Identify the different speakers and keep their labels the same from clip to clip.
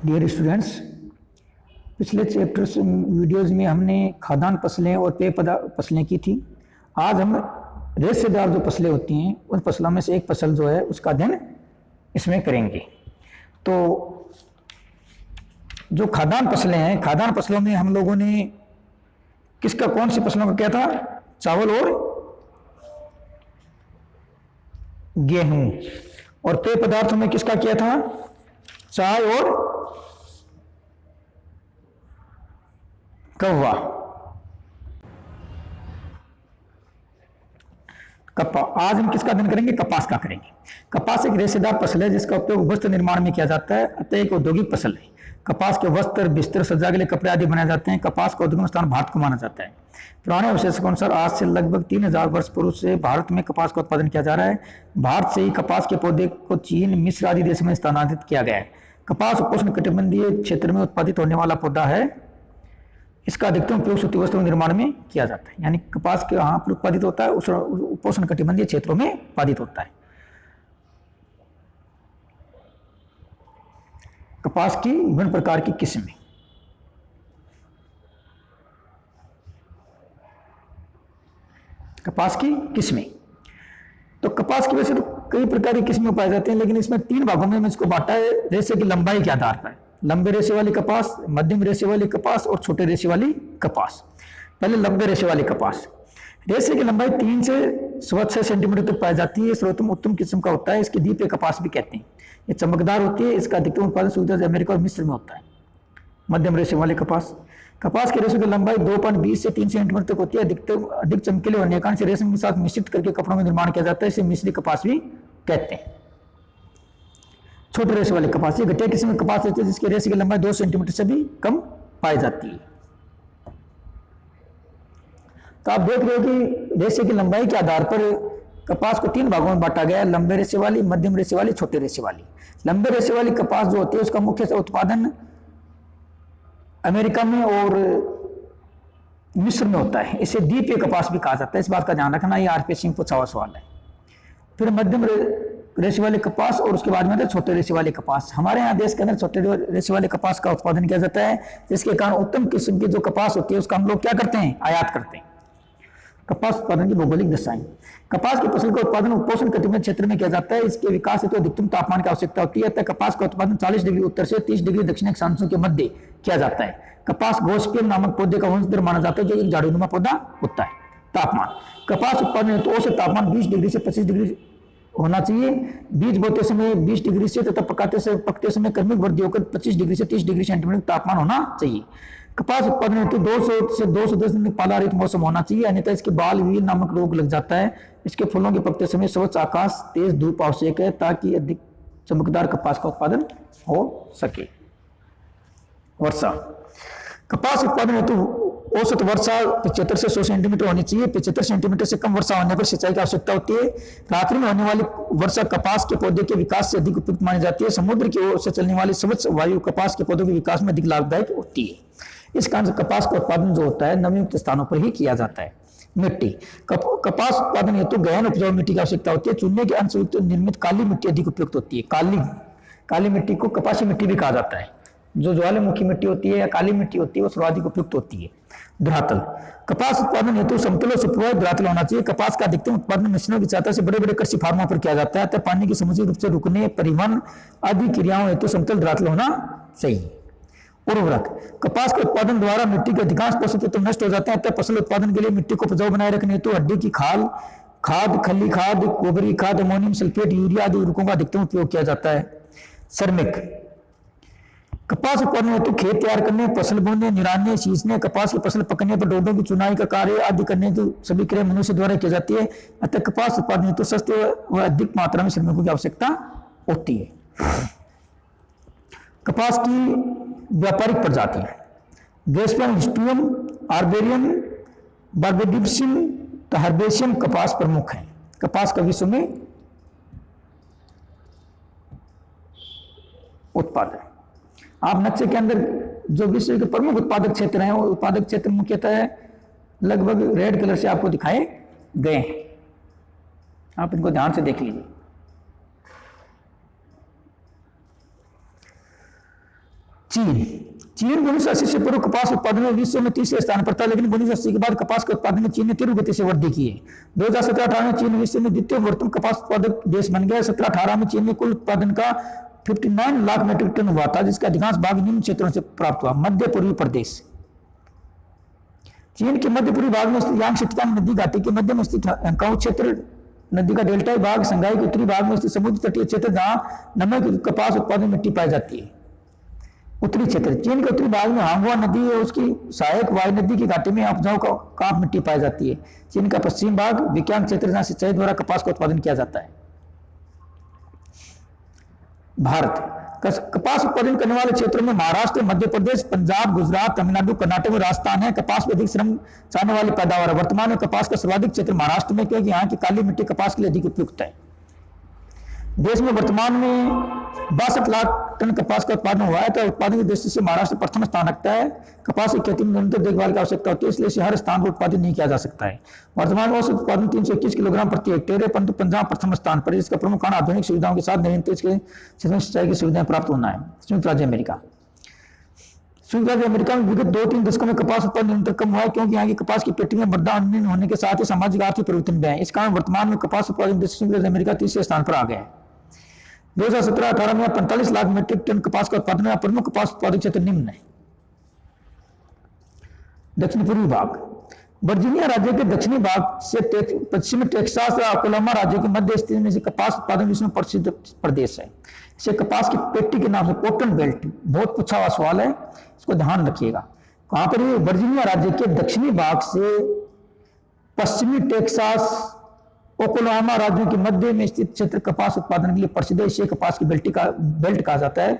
Speaker 1: Dear students, पिछले chapters videos में हमने खाद्यान्न फसलें और पेय पदार्थ फसलें की थी। आज हम रेशेदार जो फसलें होती हैं उन फसलों में से एक फसल जो है उसका अध्ययन इसमें करेंगे। तो जो खाद्यान्न फसलें हैं, खाद्यान्न फसलों में हम लोगों ने किसका कौन सी फसलों का क्या था? चावल और गेहूं। और पेय पदार्थों में किसका किया था? चाय और कौवा। आज हम किसका अध्ययन करेंगे? कपास का करेंगे। कपास एक रेशेदार फसल है जिसका उपयोग वस्त्र निर्माण में किया जाता है, अतः एक औद्योगिक फसल है। कपास के वस्त्र, बिस्तर, सज्जा के लिए कपड़े आदि बनाए जाते हैं। कपास का उद्गम स्थान भारत को माना जाता है। पुराने अवशेषों के अनुसार आज से लगभग 3000 वर्ष पूर्व से भारत में कपास का उत्पादन किया जा रहा है। भारत से ही कपास के पौधे को चीन, मिस्र आदि देशों में स्थानांतरित किया गया है। कपास उपोष्णकटिबंधीय क्षेत्र में उत्पादित होने वाला पौधा है। इसका अधिकतम उपयोग सूती वस्त्रों निर्माण में किया जाता है। यानी कपास के यहाँ पर उत्पादित होता है, उस उपोष्णकटिबंधीय क्षेत्रों में उत्पादित होता है। कपास की विभिन्न प्रकार की किस्में। कपास की किस्में, तो कपास की वैसे तो कई प्रकार की किस्में पाई जाती हैं, लेकिन इसमें 3 भागों में इसको बांटा है रेशे की लंबाई के आधार पर। लंबे रेशे वाली कपास, मध्यम रेशे वाली कपास और छोटे रेशे वाली कपास। पहले लंबे रेशे वाली कपास। रेशे की लंबाई 3 से 6 सेंटीमीटर तक पाई जाती है। सर्वोत्तम उत्तम किस्म का होता है। इसकी दीप कपास भी कहते हैं। ये चमकदार होती है। इसका अधिकतम उत्पादन संयुक्त अमेरिका और मिस्र में होता है। मध्यम रेशे वाली कपास। कपास के रेशे की लंबाई 2.20 से 3 सेंटीमीटर तक होती है। अधिक चमकीले होने के कारण से रेशम के साथ मिश्रित करके कपड़ों का निर्माण किया जाता है। इसे मिश्री कपास भी कहते हैं। छोटे रेशे वाली कपास, ये घटिया किस्म की कपास होती है जिसके रेशे की लंबाई 2 सेंटीमीटर से भी कम पाई जाती है। तो आप देख रहे हो कि रेशे की लंबाई के आधार पर कपास को 3 भागों में बांटा गया है: लंबे रेशे वाली, मध्यम रेशे वाली, छोटे रेशे वाली। लंबे रेशे वाली कपास जो होती है उसका मुख्य उत्पादन अमेरिका में और मिस्र में होता है। इसे द्वीपीय कपास भी कहा जाता है। इस बात का ध्यान रखना, ये आरपीएससी में पूछा हुआ सवाल है। फिर मध्यम रेशे वाले कपास और उसके बाद में आता है छोटे रेशे वाले कपास। हमारे यहाँ देश के अंदर छोटे रेशे वाले कपास का उत्पादन किया जाता है, जिसके कारण उत्तम किस्म की जो कपास होती है उसका हम लोग क्या करते हैं? आयात करते हैं। कपास उत्पादन की भौगोलिक दशाएं। कपास की फसल का उत्पादन उपोष्णकटिबंधीय क्षेत्र में किया जाता है। इसके विकास हेतु अधिकतम तापमान की आवश्यकता होती है, अतः कपास का उत्पादन 40 डिग्री उत्तर से 30 डिग्री दक्षिण अक्षांशों के मध्य किया जाता है। कपास गोस्पियम नामक पौधे का वंशधर माना जाता है, जो एक झाड़ीनुमा पौधा होता है। तापमान। कपास उत्पादन हेतु औसत तापमान 20 डिग्री से 25 डिग्री होना चाहिए। बीज बोते समय 20 डिग्री से तथा पकते समय क्रमिक वृद्धि होकर 25 डिग्री से 30 डिग्री सेंटीमीटर तापमान होना चाहिए। कपास उत्पादन हेतु 200 से 210 दिन पाला रहित मौसम होना चाहिए, अन्यथा इसके बाल व्हील नामक रोग लग जाता है। इसके फूलों के पकते समय स्वच्छ आकाश, तेज धूप आवश्यक है ताकि अधिक चमकदार कपास का उत्पादन हो सके। वर्षा। कपास उत्पादन हेतु औसत वर्षा 75 से 100 सेंटीमीटर होनी चाहिए। 75 सेंटीमीटर से कम वर्षा होने पर सिंचाई की आवश्यकता होती है। रात्रि में होने वाली वर्षा कपास के पौधे के विकास से अधिक उपयुक्त मानी जाती है। समुद्र की ओर से चलने वाली स्वच्छ वायु कपास के पौधों के विकास में अधिक लाभदायक होती है। इस कारण से कपास का उत्पादन जो होता है नमीयुक्त स्थानों पर ही किया जाता है। मिट्टी। कपास उत्पादन हेतु गहन उपजाऊ मिट्टी की आवश्यकता होती है। चूने के अंश युक्त निर्मित काली मिट्टी अधिक उपयुक्त होती है। काली मिट्टी को कपासी मिट्टी भी कहा जाता है। जो ज्वालामुखी मिट्टी होती है या काली मिट्टी होती है वो सर्वाधिक उपयुक्त होती है। धरातल। कपास उत्पादन हेतु समतल और सुप्रभावित धरातल होना चाहिए। कपास का अधिकतम उत्पादन मशीनों की सहायता से बड़े बड़े कृषि फार्मों पर किया जाता है, तब पानी की समुचित रूप से रुकने, परिवहन आदि क्रियाओं हेतु समतल धरातल होना चाहिए। उर्वरक। कपास के उत्पादन द्वारा मिट्टी के अधिकांश पोषक तत्व नष्ट हो जाते हैं, अतः फसल उत्पादन के लिए मिट्टी को उपजाऊ बनाए रखने हेतु हड्डी की खाद, खली खाद, गोबरी खाद, अमोनियम सल्फेट, यूरिया आदि उर्वरकों का अधिकतम उपयोग किया जाता है। श्रमिक। कपास उत्पादन हेतु खेत तैयार करने, फसल बोने, निराने, सींचने, कपास की फसल पकने पर डोडों की चुनाई का कार्य आदि करने तो सभी क्रिया मनुष्य द्वारा की जाती है, अतः कपास उत्पादन हेतु सस्ते व अधिक मात्रा में श्रमिकों की आवश्यकता होती है। कपास की व्यापारिक प्रजातियां। गेस्पियम, हिस्टुयम, आर्बेरियम, बार्बेडिप्सियम, हर्बेशियम कपास प्रमुख हैं। कपास का विश्व में उत्पादन। आप नक्शे के अंदर जो विश्व के प्रमुख उत्पादक क्षेत्र हैं वो उत्पादक क्षेत्र मुख्यतः लगभग रेड कलर से आपको दिखाए गए हैं। आप इनको ध्यान से देख लीजिए। चीन 1980 से पूर्व कपास उत्पादन में विश्व में तीसरे स्थान पर था, लेकिन 1980 के बाद कपास के उत्पादन में चीन ने तीव्र गति से वृद्धि की है। 2017-18 में चीन विश्व में द्वितीय बृहत्तम कपास उत्पादक देश बन गया। 17-18 में चीन में कुल उत्पादन का 59 लाख मीट्रिक टन हुआ था, जिसका अधिकांश भाग निम्न क्षेत्रों से प्राप्त हुआ। मध्य पूर्वी प्रदेश, चीन के मध्य पूर्वी भाग में स्थित यांग शितकांग नदी घाटी के मध्य में स्थित हंकाऊ क्षेत्र, नदी का डेल्टाई भाग, संघाई के उत्तरी भाग में स्थित समुद्र तटीय क्षेत्र जहां नमक कपास उत्पादन मिट्टी पाई जाती है। उत्तरी क्षेत्र, चीन के उत्तरी भाग में हांगुआ नदी और उसकी सहायक वाई नदी की घाटी में उपजाऊ कांप मिट्टी पाई जाती है। चीन का पश्चिम भाग विज्ञान क्षेत्र जहां सिंचाई द्वारा कपास का उत्पादन किया जाता है। भारत, कपास उत्पादन करने वाले क्षेत्रों में महाराष्ट्र, मध्य प्रदेश, पंजाब, गुजरात, तमिलनाडु, कर्नाटक और राजस्थान है। कपास में अधिक श्रम चाहने वाली पैदावार है। वर्तमान में कपास का सर्वाधिक क्षेत्र महाराष्ट्र में, क्योंकि यहाँ की काली मिट्टी कपास के लिए अधिक उपयुक्त है। देश में वर्तमान में 62 लाख टन कपास का उत्पादन हुआ है, तो उत्पादन की दृष्टि से महाराष्ट्र प्रथम स्थान रखता है। कपास की खेती में निरंतर देखभाल की आवश्यकता होती है, इसलिए इसे हर स्थान पर उत्पादन नहीं किया जा सकता है। वर्तमान में औसत उत्पादन 321 किलोग्राम प्रति हेक्टेयर है, परंतु पंजाब प्रथम स्थान पर। इसका प्रमुख कारण आधुनिक सुविधाओं के साथ निरंतर सिंचाई की सुविधाएं प्राप्त होना है। संयुक्त राज्य अमेरिका, संयुक्त राज्य अमेरिका में विगत 2-3 दशकों में कपास उत्पादन निरंतर कम हुआ है, क्योंकि यहाँ की कपास की पेटी में वृद्धि होने के साथ ही सामाजिक आर्थिक परिवर्तन भी है। इस कारण वर्तमान में कपास उत्पादन संयुक्त राज्य अमेरिका तीसरे स्थान पर आ गया है। 2017-18 में 45 लाख मीट्रिक टन कपास का उत्पादन है। प्रमुख कपास उत्पादक क्षेत्र निम्न है। दक्षिण पूर्वी भाग, वर्जीनिया राज्य के दक्षिणी भाग से पश्चिमी टेक्सास और ओक्लाहोमा राज्य के मध्य स्थित में से कपास उत्पादन विश्व में प्रसिद्ध प्रदेश है। इसे कपास की पेटी के नाम से कॉटन बेल्ट, बहुत पूछा हुआ सवाल है, इसको ध्यान रखिएगा। वहां पर वर्जीनिया राज्य के दक्षिणी भाग से पश्चिमी टेक्सास, ओक्लाहोमा राज्यों के मध्य में स्थित क्षेत्र कपास उत्पादन के लिए प्रसिद्ध है। इसे कपास की बेल्ट कहा जाता है।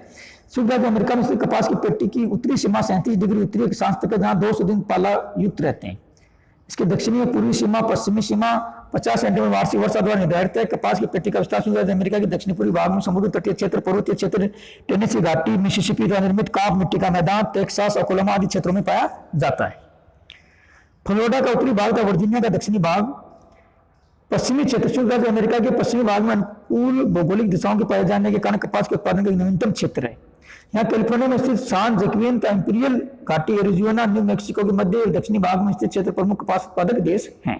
Speaker 1: संयुक्त राज्य अमेरिका में स्थित कपास की पेटी की उत्तरी सीमा 37 डिग्री उत्तरी अक्षांश तक है, जहां 200 दिन पाला युक्त रहते हैं। इसके दक्षिणी और पूर्वी सीमा, पश्चिमी सीमा 50 सेंटीमीटर वार्षिक वर्षा द्वारा निर्धारित है। कपास की पेटी का विस्तार संयुक्त राज्य अमेरिका के दक्षिणी पूर्वी भाग में समुद्र तटीय क्षेत्र, पर्वतीय क्षेत्र, टेनेसी घाटी, मिसिसिपी द्वारा निर्मित कांप मिट्टी का मैदान, टेक्सास, ओक्लाहोमा आदि क्षेत्रों में पाया जाता है। फ्लोरिडा का उत्तरी भाग था, वर्जीनिया का दक्षिणी भाग, पश्चिमी क्षेत्र संयुक्त राज्य अमेरिका के पश्चिमी भाग में अनुकूल भौगोलिक दिशाओं के पाए जाने के कारण कपास के उत्पादन का न्यूनतम क्षेत्र है। यहाँ कैलिफोर्निया में स्थित सान जैक्विन, इंपीरियल घाटी, एरिजोना, न्यू मैक्सिको के मध्य और दक्षिणी भाग में स्थित क्षेत्र प्रमुख कपास उत्पादक देश हैं।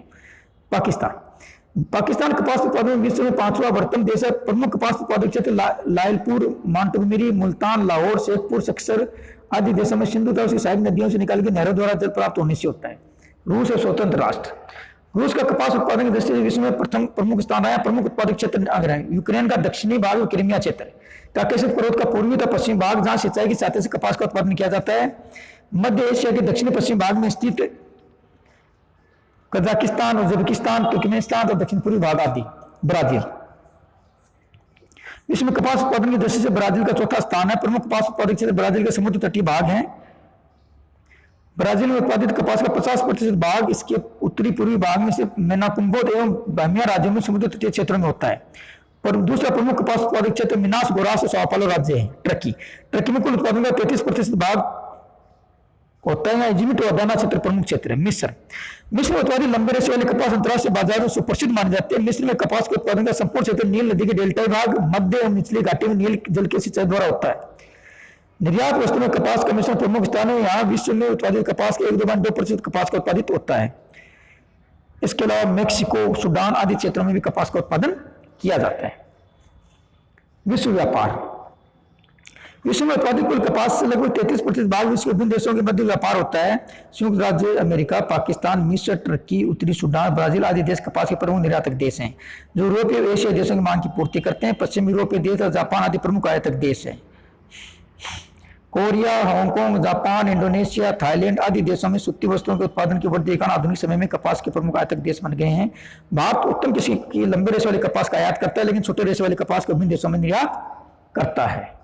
Speaker 1: पाकिस्तान कपास उत्पादन में विश्व में 5वां बृहत्तम देश है। प्रमुख कपास उत्पादक क्षेत्र लायलपुर, मांटगोमरी, मुल्तान, लाहौर, शेखपुर, सक्सर आदि देशों में सिंधु तथा उसकी सहायक नदियों से निकाली गई नहरों द्वारा जल प्राप्त होने से होता है। रूस और स्वतंत्र राष्ट्र, रूस का कपास उत्पादन की दृष्टि से विश्व में प्रथम प्रमुख स्थान आया। प्रमुख उत्पादक क्षेत्र आगे है। यूक्रेन का दक्षिणी भाग और क्रीमिया क्षेत्र, काकेशस पर्वत का पूर्वी तथा पश्चिम भाग, जहां सिंचाई की सहायता से कपास का उत्पादन किया जाता है। मध्य एशिया के दक्षिणी पश्चिम भाग में स्थित कजाकिस्तान, उज्बेकिस्तान, तुर्कमेनिस्तान और दक्षिण पूर्वी भाग आदि। ब्राजील, विश्व में कपास उत्पादन की दृष्टि से ब्राजील का चौथा स्थान है। प्रमुख कपास उत्पादक क्षेत्र ब्राजील के समुद्र तटीय भाग हैं। ब्राजील में उत्पादित कपास का 50% भाग इसके उत्तरी पूर्वी भाग में से मेनाकुम्बो एवं बामिया राज्यों में समुद्र तटीय क्षेत्रों में होता है। पर दूसरा प्रमुख कपास उत्पादक क्षेत्र मिनास गोरास और sao पाउलो राज्य है। टर्की में कुल उत्पादन का 33% भाग होता है। इजिप्ट और दाना क्षेत्र प्रमुख क्षेत्र है। मिस्र में उत्पादित लंबे रेशे वाले कपास अंतर्राष्ट्रीय बाजार में सुप्रसिद्ध माने जाते हैं। मिस्र में कपास के उत्पादन का संपूर्ण क्षेत्र नील नदी के डेल्टाई भाग, मध्य और निचली घाटी में नील जल के सिंचाई द्वारा होता है। निर्यात वस्तु में कपास का मिश्रण प्रमुख स्थान है। यहाँ विश्व में उत्पादित कपास के 1.2% कपास का उत्पादित होता है। इसके अलावा मैक्सिको, सूडान आदि क्षेत्रों में भी कपास का उत्पादन किया जाता है। विश्व व्यापार, विश्व में उत्पादित कुल कपास से लगभग 33% भाग विश्व के विभिन्न देशों के मध्य व्यापार होता है। संयुक्त राज्य अमेरिका, पाकिस्तान, मिस्र, टर्की, उत्तरी सूडान, ब्राजील आदि देश कपास के प्रमुख निर्यातक देश हैं, जो यूरोपीय और एशियाई देशों की मांग की पूर्ति करते हैं। पश्चिम यूरोपीय देश और जापान आदि प्रमुख आयातक देश हैं। Korea, Hong Kong, Japan, Indonesia, Thailand आदि देशों में सूती वस्तुओं के उत्पादन की वृद्धि के कारण आधुनिक समय में कपास के प्रमुख आयातक देश बन गए हैं। भारत उत्तम किस्म की लंबे रेशे वाले कपास का आयात करता है, लेकिन छोटे रेशे वाले कपास को विभिन्न देशों में निर्यात करता है।